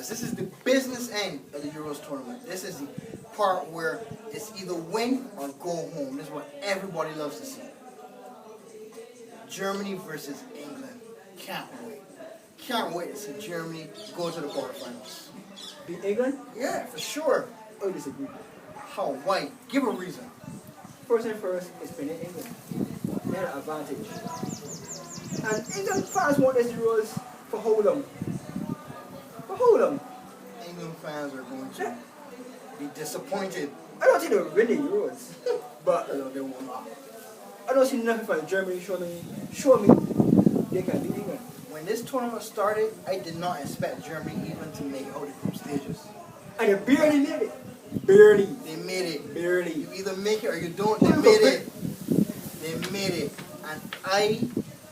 business. This is the business end of the Euros tournament. This is the part where it's either win or go home. This is what everybody loves to see. Germany versus England. Can't wait. Can't wait to see Germany go to the quarterfinals. Beat England? Yeah, for sure. I disagree. How? Why? Give a reason. First and first, it's been in England. They had an advantage. And England fans want this Euros for how long? For how long? England fans are going to be disappointed. I don't think they'll win the Euros. But They will not. I don't see nothing from Germany show me they can beat England. When this tournament started, I did not expect Germany even to make out the group stages. And they barely made it. Barely. They made it. Barely. You either make it or you don't. They made it. They made it. And I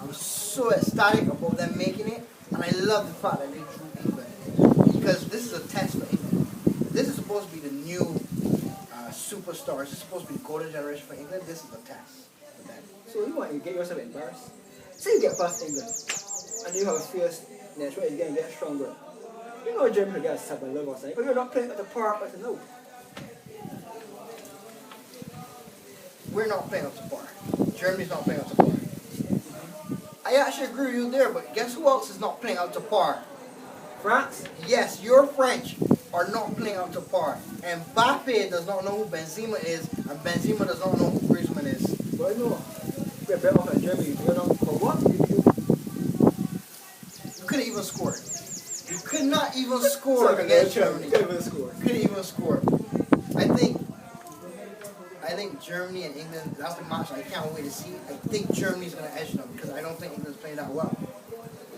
am so ecstatic about them making it. And I love the fact that they drew England. Because this is a test for England. This is supposed to be the new superstars. This is supposed to be the golden generation for England. This is a test for them. So you want to get yourself embarrassed? Say you get past England and you have a fierce next right, you're going to get stronger. You know Germany will get a type of love or something, but you're not playing at the par but no. We're not playing up to par. Germany's not playing up to par. I actually agree with you there, but guess who else is not playing up to par? France? Yes, your French are not playing up to par. And Mbappe does not know who Benzema is, and Benzema does not know who Griezmann is. But I know. We're better off than Germany. You know, for what? You couldn't even score. You could not even score against Germany. Couldn't even score. Couldn't even score. I think Germany and England, that's the match I can't wait to see. I think Germany's going to edge them because I don't think England's playing that well.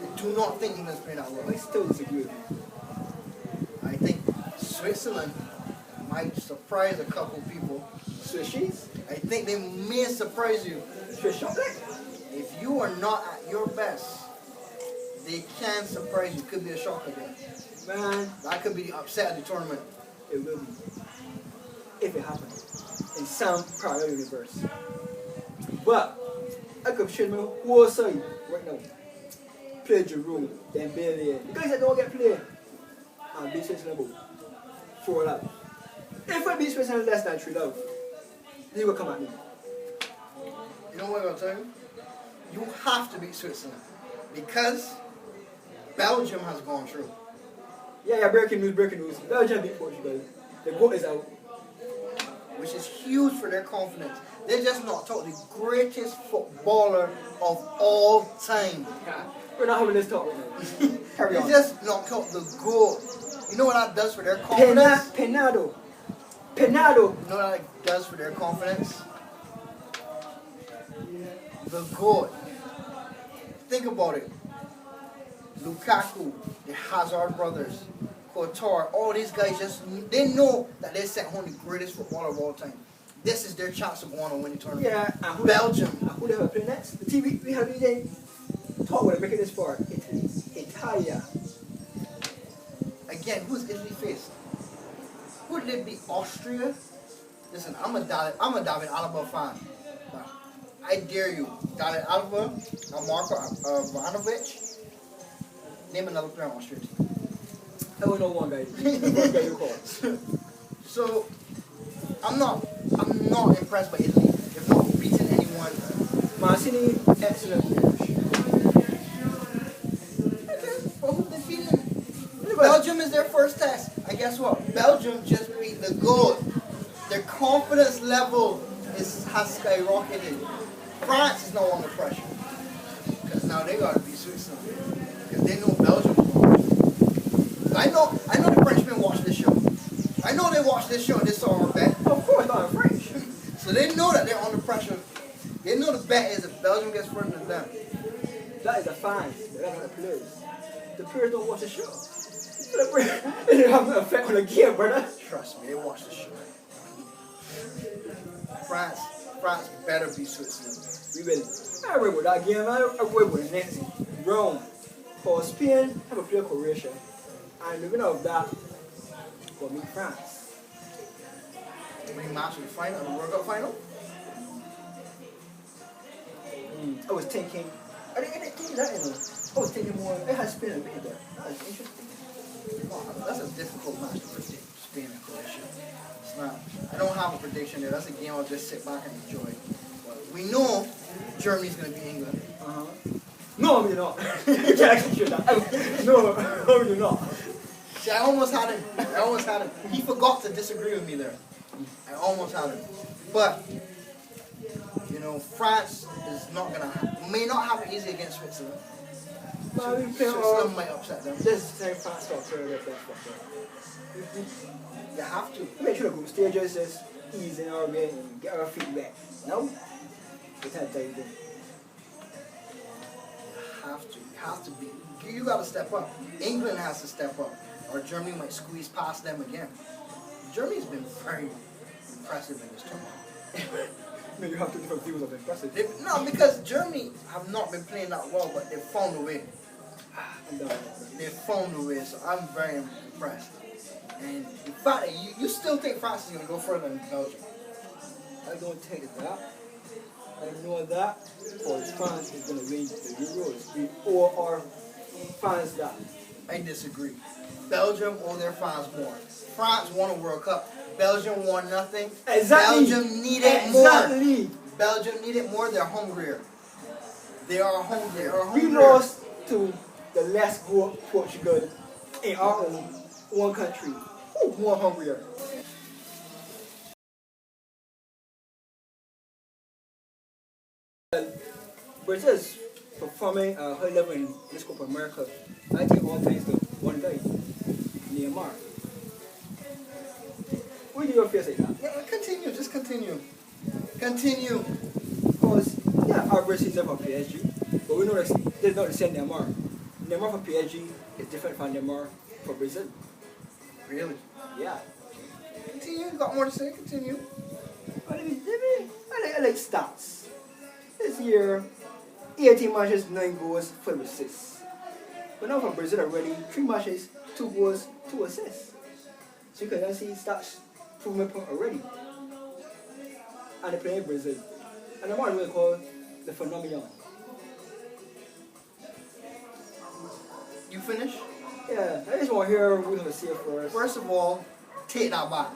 I do not think England's playing that well. I still disagree with you. I think Switzerland might surprise a couple people. Swiss cheese? I think they may surprise you. Swiss chocolate? If you are not at your best, they can surprise you. Could be a shock again. Man, That could be the upset of the tournament. it will be. If it happens. In some parallel universe. But, I could show my whole side right now. Play Giroud, Dembele. The guys that don't get played. And beat Switzerland 4-0. If I beat Switzerland less than 3-0, they will come at me. You know what I'm going to tell you? You have to beat Switzerland. Because Belgium has gone through. Yeah, breaking news. Belgium beat Portugal. The goal is out. Which is huge for their confidence. They're just not taught the greatest footballer of all time. We're not having this talk right now. Carry on. They just knocked out the goal. You know what that does for their confidence? Penado. You know what that does for their confidence? The goal. Think about it. Lukaku, the Hazard brothers, Couture, all these guys they know that they sent home the greatest footballer of all time. This is their chance to go on and win the tournament. Yeah, and Belgium. Who they have play next? The TV we have today. Talk about it, make it this far. Italia. Again, who's Italy faced? Who did it beat? Austria? Listen, I'm a David Alaba fan. I dare you, David Alaba, Marco Ivanovic. Name another player on Austria team. I don't know one guy. One guy you call. So I'm not impressed by Italy. They've not beaten anyone. Mancini, excellent players. But who defeated them? Belgium is their first test. And guess what? Belgium just beat the goal. Their confidence level has skyrocketed. France is now under pressure. Because now they got to beat Switzerland. Because they know Belgium is going to I know the Frenchmen watch this show. I know they watch this show and they saw our bet. Of course, not in French. So they know that they're under pressure. They know the bet is if Belgium gets further than them. That is the fans, but that's not the players. The players don't watch the show. The players, they don't have an effect on the game, brother. Trust me, they watch the show. France better beat Switzerland. We will. I remember that game. I remember the next round. For Spain, have a play Croatia. And the winner of that will meet France. Rematch of the final, the World Cup final? I was thinking, I didn't think that, you know. I was thinking more, it has Spain and beat there. That was interesting. Wow, that's a difficult match to predict, Spain and Croatia. It's not. I don't have a prediction there. That's a game I'll just sit back and enjoy. But we know Germany's going to beat England. No, you're not. You can't actually shoot that. No, you're not. See, I almost had him. He forgot to disagree with me there. I almost had him. But, you know, France is not going to, may not have it easy against Switzerland. Switzerland might upset them. This is the same France start to their best. You have to. Make sure the group stages is easy in our way and get our feet wet. No? We can't tell you that. You have to be. You got to step up. England has to step up, or Germany might squeeze past them again. Germany's been very impressive in this tournament. No, you have two different views of impressive. No, because Germany have not been playing that well, but they've found a way. They've found a way, so I'm very impressed. And in fact, you still think France is going to go further than Belgium? I don't think that. I know that because France is going to win the Euros or France that. I disagree. Belgium owe their fans more. France won a World Cup. Belgium won nothing. Exactly. Belgium needed more. Belgium needed more. They're hungrier. They are hungry. We lost to the less good Portugal in our own country. More hungrier. Brazil's performing at a high level in this Copa America. I think all thanks to one guy, Neymar. What do you feel like that? Yeah, continue. Just continue. Continue. Because, yeah, our Brazil is for PSG, but we know there's not the same Neymar. Neymar for PSG is different from Neymar for Brazil. Really? Yeah. Continue. You got more to say? Continue. I like stats. This year, 18 matches, 9 goals, 5 assists. But now for Brazil already, 3 matches, 2 goals, 2 assists. So you can see stats improvement point already. And they play in Brazil. And I'm what we call the phenomenon. You finish? Yeah, I just want to hear what we have to say first. First of all, take that back.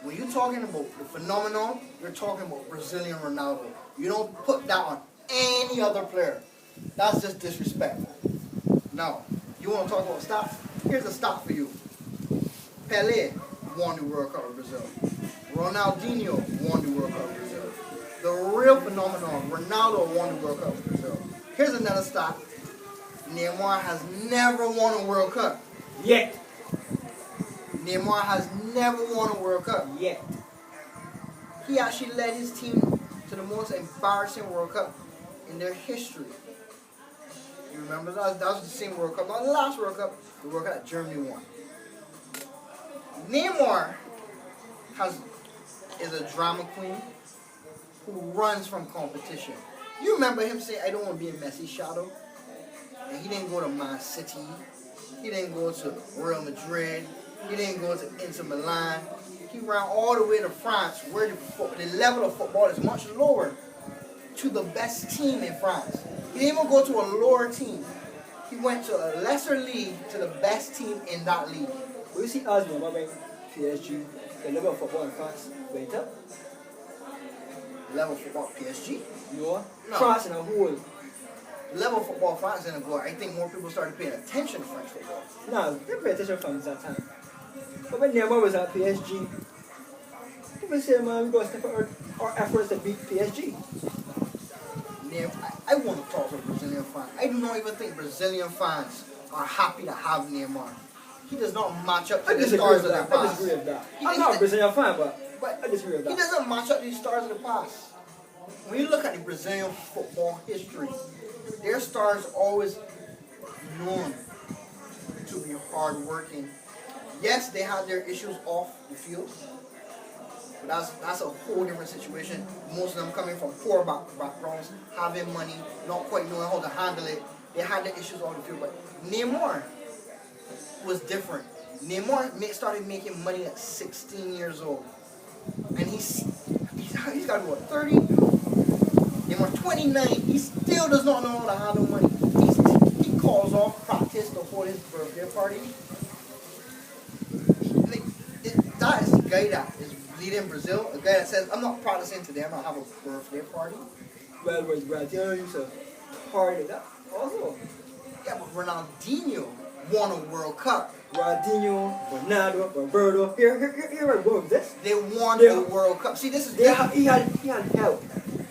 When you're talking about the phenomenon, you're talking about Brazilian Ronaldo. You don't put that on any other player. That's just disrespectful. Now, you want to talk about stats? Here's a stat for you. Pelé won the World Cup with Brazil. Ronaldinho won the World Cup with Brazil. The real phenomenon, Ronaldo won the World Cup with Brazil. Here's another stat. Neymar has never won a World Cup. Yet. Neymar has never won a World Cup. Yet. He actually led his team to the most embarrassing World Cup in their history. You remember that? That was the same World Cup, not the last World Cup, the World Cup that Germany won. Neymar is a drama queen who runs from competition. You remember him saying, I don't want to be in Messi's shadow? And he didn't go to Man City. He didn't go to Real Madrid. He didn't go to Inter Milan. He ran all the way to France, where the level of football is much lower, to the best team in France. He didn't even go to a lower team. He went to a lesser league to the best team in that league. Will you see us about PSG, the level of football in France went up? Level of football PSG? No. No. France in a whole. Level of football France didn't go. I think more people started paying attention to French football. No, they pay attention from that time. But when Neymar was at PSG, people say, man, we got to step up our efforts to beat PSG. I want to talk to a Brazilian fan. I do not even think Brazilian fans are happy to have Neymar. He does not match up to the stars of the past. I disagree with that. I'm not a Brazilian fan, but I disagree with that. He doesn't match up to the stars of the past. When you look at the Brazilian football history, their stars always known to be hard-working. Yes, they had their issues off the field, but that's a whole different situation. Most of them coming from poor backgrounds, having money, not quite knowing how to handle it. They had their issues off the field, but Neymar was different. Neymar started making money at 16 years old, and he's got what, 30? Neymar 29. He still does not know how to handle money. He calls off practice to hold his birthday party. guy that is leading Brazil, a guy that says, I'm not practicing today, I'm going to have a birthday party. Well, was Brazil used to party that also. Yeah, but Ronaldinho won a World Cup. Ronaldinho, Ronaldo, Roberto. Here I go with this. They won Yeah. a World Cup. See, this is He had help.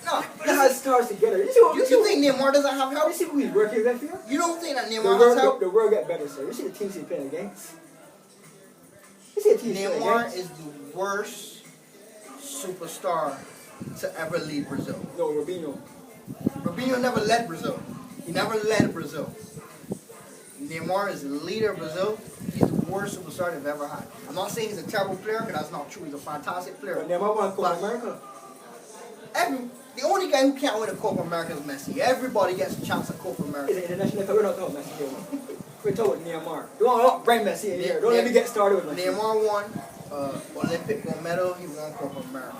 no. They had stars together. You think Neymar doesn't have help? You see who he's working with here? You don't think that The Neymar has world, help? the world got better, sir. You see the teams he's playing against? You see the teams he's playing Neymar against? is the worst superstar to ever lead Brazil. No, Robinho. Robinho never led Brazil. He never led Brazil. Neymar is the leader of Brazil. He's the worst superstar they've ever had. I'm not saying he's a terrible player, because that's not true. He's a fantastic player. But Neymar won Copa But America. the only guy who can't win a Copa America is Messi. Everybody gets a chance at Copa It's America. an international club. We're not talking Messi here. We're talking Neymar. Don't bring Messi in here. Don't let me get started with Messi. Neymar won Olympic gold medal. He won Copa America.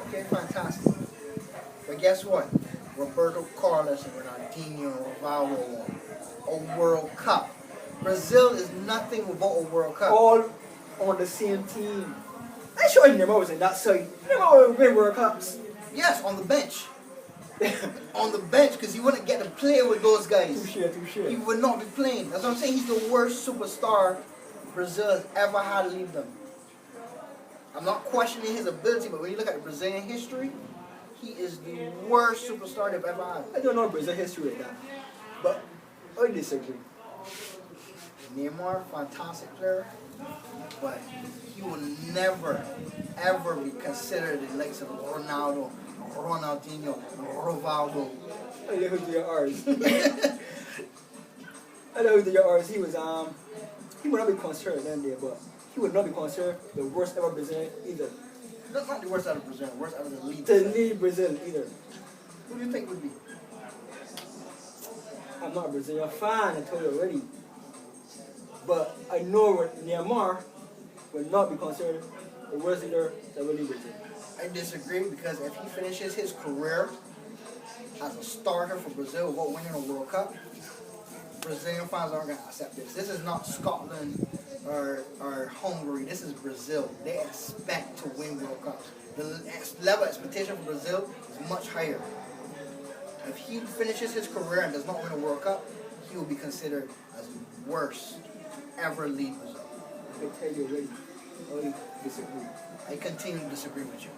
Okay, fantastic. But guess what? Roberto Carlos and Ronaldinho and Rivaldo won a World Cup. Brazil is nothing without a World Cup. All on the same team. I'm sure Neymar was in that side. Neymar would win World Cups. Yes, on the bench. On the bench, because he wouldn't get to play with those guys. Touche. He would not be playing. That's what I'm saying. He's the worst superstar Brazil has ever had to leave them. I'm not questioning his ability, but when you look at the Brazilian history, he is the worst superstar they've ever had. I don't know Brazil history like that. But I disagree. Neymar, fantastic player, but he will never, ever be considered the likes of Ronaldo, Ronaldinho, Rivaldo. I know who the R's. I know who the R's. He would not be considered then there, but he would not be considered the worst ever Brazilian either. That's not the worst out of Brazil, the worst out of the league. To lead Brazil either. Who do you think would be? I'm not a Brazilian fan, I told you already. But I know Neymar will not be considered the worst leader that will lead Brazil. I disagree, because if he finishes his career as a starter for Brazil without winning a World Cup, Brazilian fans aren't going to accept this. This is not Scotland or Hungary. This is Brazil. They expect to win World Cups. The level of expectation for Brazil is much higher. If he finishes his career and does not win a World Cup, he will be considered as the worst to ever lead Brazil. I tell you already, I disagree. I continue to disagree with you.